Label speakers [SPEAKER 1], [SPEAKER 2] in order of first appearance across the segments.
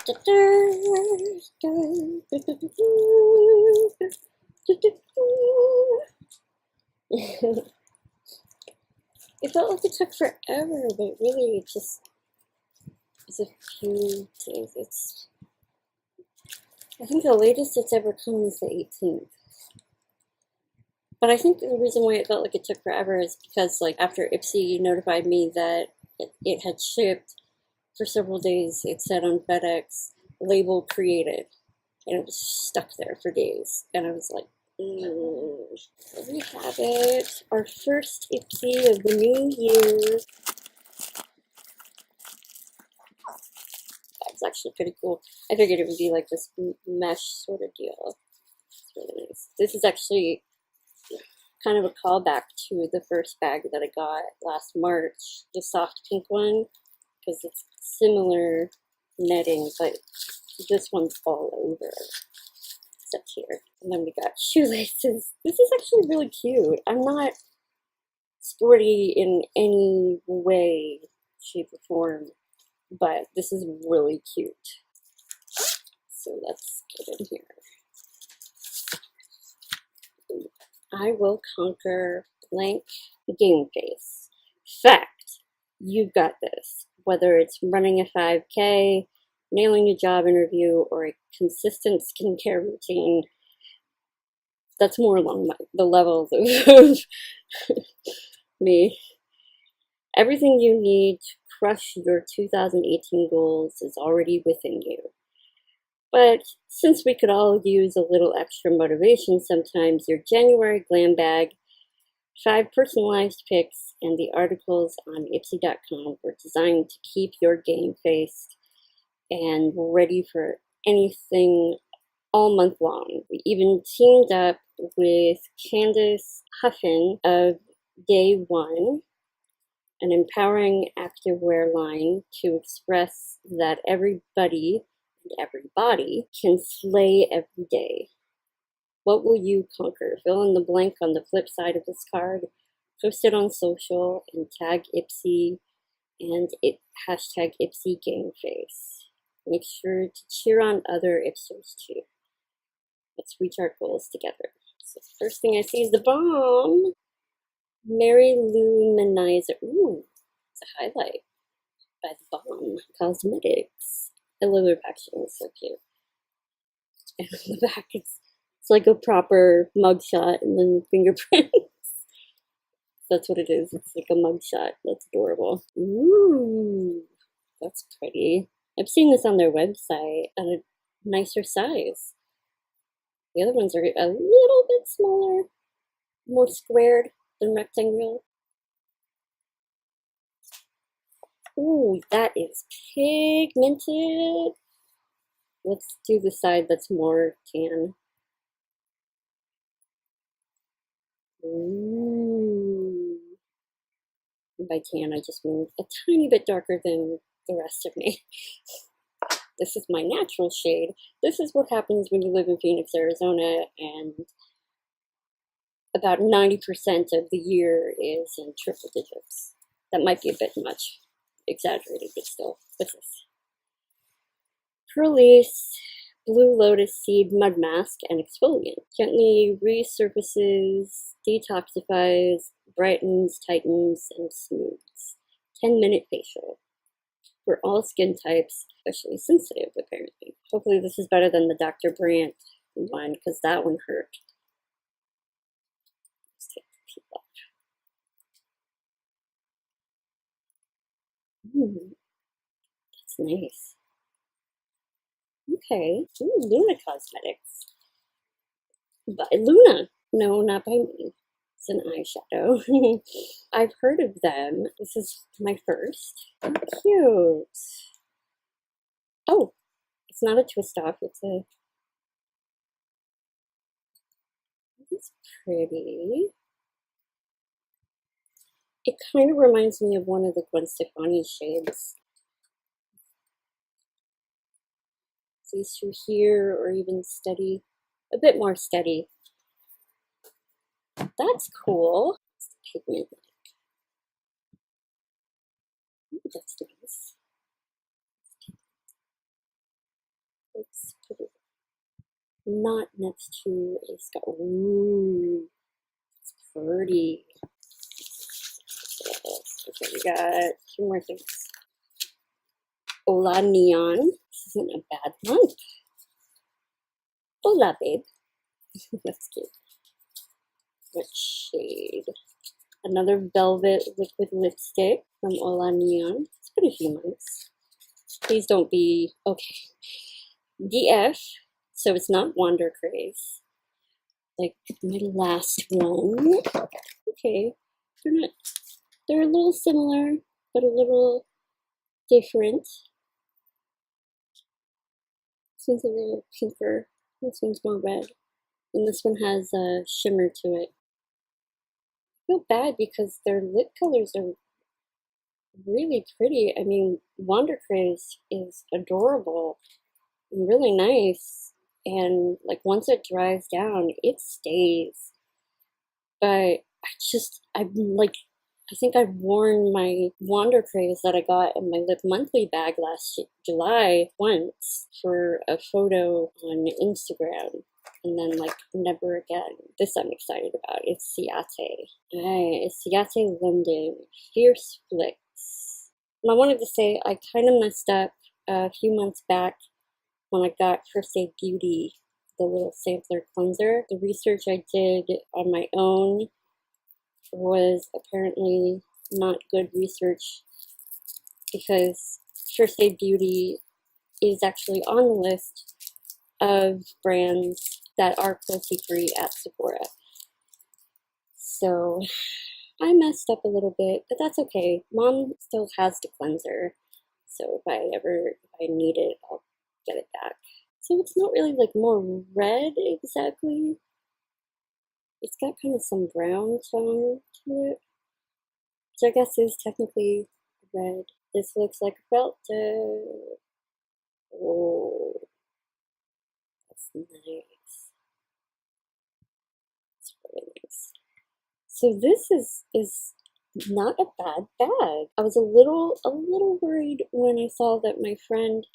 [SPEAKER 1] It felt like it took forever, but really it just was a few days. I think the latest it's ever come is the 18th. But I think the reason why it felt like it took forever is because, like, after Ipsy notified me that it had shipped, for several days it said on FedEx, label created. And it was stuck there for days. And I was like, So we have it. Our first Ipsy of the new year. That's actually pretty cool. I figured it would be like this mesh sort of deal. It's really nice. This is actually kind of a callback to the first bag that I got last March, the soft pink one, because it's similar netting, but this one's all over, except here. And then we got shoelaces. This is actually really cute. I'm not sporty in any way, shape, or form, but this is really cute. So let's get in here. I will conquer blank game face. Fact, you've got this. Whether it's running a 5K, nailing a job interview, or a consistent skincare routine, that's more along the levels of me. Everything you need to crush your 2018 goals is already within you. But since we could all use a little extra motivation sometimes, your January glam bag, 5 personalized pics, and the articles on Ipsy.com were designed to keep your game faced and ready for anything all month long. We even teamed up with Candace Huffin of Day One, an empowering activewear line to express that everybody can slay every day. What will you conquer? Fill in the blank on the flip side of this card, post it on social, and tag Ipsy and hashtag Ipsy Game Face. Make sure to cheer on other Ipsters too. Let's reach our goals together. So first thing I see is the bomb. Mary Luminizer. Ooh, it's a highlight by the Bomb Cosmetics. I love their packaging, it's so cute. And on the back, it's like a proper mugshot and then fingerprints. That's what it is. It's like a mugshot. That's adorable. Ooh, that's pretty. I've seen this on their website at a nicer size. The other ones are a little bit smaller, more squared than rectangular. Ooh, that is pigmented. Let's do the side that's more tan. Ooh. And by tan, I just mean a tiny bit darker than the rest of me. This is my natural shade. This is what happens when you live in Phoenix, Arizona, and about 90% of the year is in triple digits. That might be a bit much. Exaggerated, but still. What's this? Perlace Blue Lotus Seed Mud Mask and Exfoliant. Gently resurfaces, detoxifies, brightens, tightens, and smooths. 10-minute facial. For all skin types, especially sensitive, apparently. Hopefully this is better than the Dr. Brandt one, because that one hurt. Let's take the peel off. That's nice. Okay. Ooh, Luna Cosmetics. By Luna. No, not by me. It's an eyeshadow. I've heard of them. This is my first. Oh, cute. Oh, it's not a twist off. It's pretty. It kind of reminds me of one of the Gwen Stefani shades. These through here, or even steady, a bit more steady. That's cool. It's the pigment. Ooh, that's nice. not next to a sky. Ooh, it's pretty. Okay, we got two more things. Hola Neon. This isn't a bad month. Hola, babe. That's cute. What shade? Another velvet liquid lipstick from Hola Neon. It's been a few months. Please don't be okay. DF, so it's not Wander Craze. Like my last one. Okay, they're a little similar, but a little different. This one's a little pinker. This one's more red. And this one has a shimmer to it. I feel bad because their lip colors are really pretty. I mean, Wander Craze is adorable and really nice. And like once it dries down, it stays. But I think I've worn my Wander Craze that I got in my Lip Monthly bag last July once for a photo on Instagram. And then like never again. This I'm excited about. It's Ciate. It's Ciate London Fierce Flicks. And I wanted to say I kind of messed up a few months back when I got First Aid Beauty, the little sampler cleanser. The research I did on my own was apparently not good research because First Aid Beauty is actually on the list of brands that are cruelty-free at Sephora. So I messed up a little bit, but that's okay. Mom still has the cleanser, so if I need it, I'll get it back. So it's not really like more red exactly. It's got kind of some brown tone to it, which I guess is technically red. This looks like a felt tip. Oh, that's nice. It's really nice. So this is not a bad bag. I was a little worried when I saw that my friend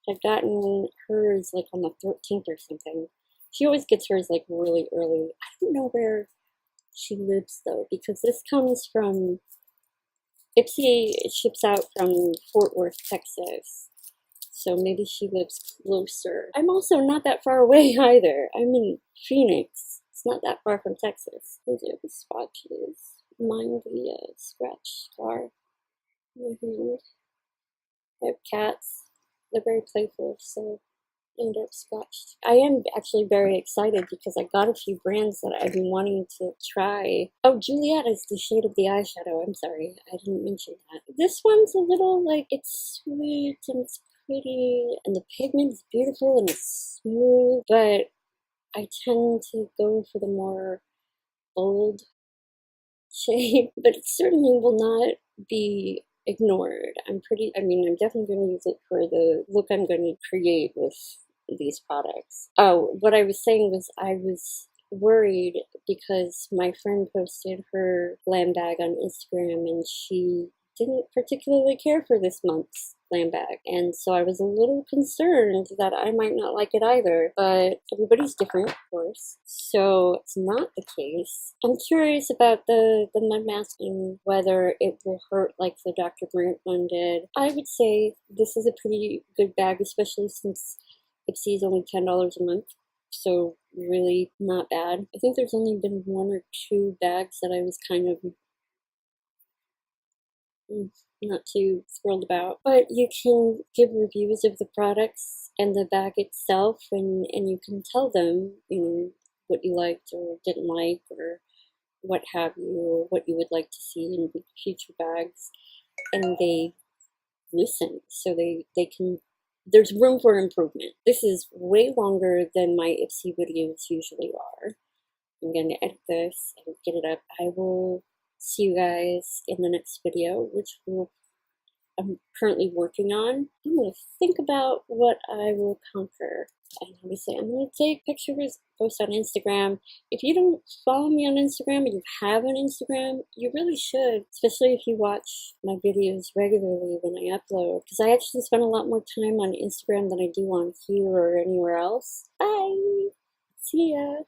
[SPEAKER 1] had gotten hers like on the 13th or something. She always gets hers like really early. I don't know where she lives though, because this comes from Ipsy. It ships out from Fort Worth, Texas. So maybe she lives closer. I'm also not that far away either. I'm in Phoenix. It's not that far from Texas. Those are the swatches. Mind the scratch scar on my hand. I have cats. They're very playful, so I end up scratched. I am actually very excited because I got a few brands that I've been wanting to try. Oh, Juliet is the shade of the eyeshadow. I'm sorry, I didn't mention that. This one's a little like, it's sweet and it's pretty, and the pigment is beautiful and it's smooth, but I tend to go for the more bold shade, but it certainly will not be ignored. I'm definitely going to use it for the look I'm going to create with these products. Oh, what I was saying was I was worried because my friend posted her glam bag on Instagram and she didn't particularly care for this month's glam bag, and so I was a little concerned that I might not like it either, but everybody's different, of course, so it's not the case. I'm curious about the mud mask and whether it will hurt like the Dr. Grant one did. I would say this is a pretty good bag, especially since Ipsy is only $10 a month. So really not bad. I think there's only been one or two bags that I was kind of not too thrilled about, but you can give reviews of the products and the bag itself, and you can tell them, you know, what you liked or didn't like or what have you, or what you would like to see in future bags, and they listen, so they can, there's room for improvement. This is way longer than my Ipsy videos usually are. I'm going to edit this and get it up. I will see you guys in the next video, which I'm currently working on. I'm going to think about what I will conquer. And obviously I'm going to take pictures, post on Instagram. If you don't follow me on Instagram and you have an Instagram, you really should, especially if you watch my videos regularly when I upload, because I actually spend a lot more time on Instagram than I do on here or anywhere else. Bye! See ya.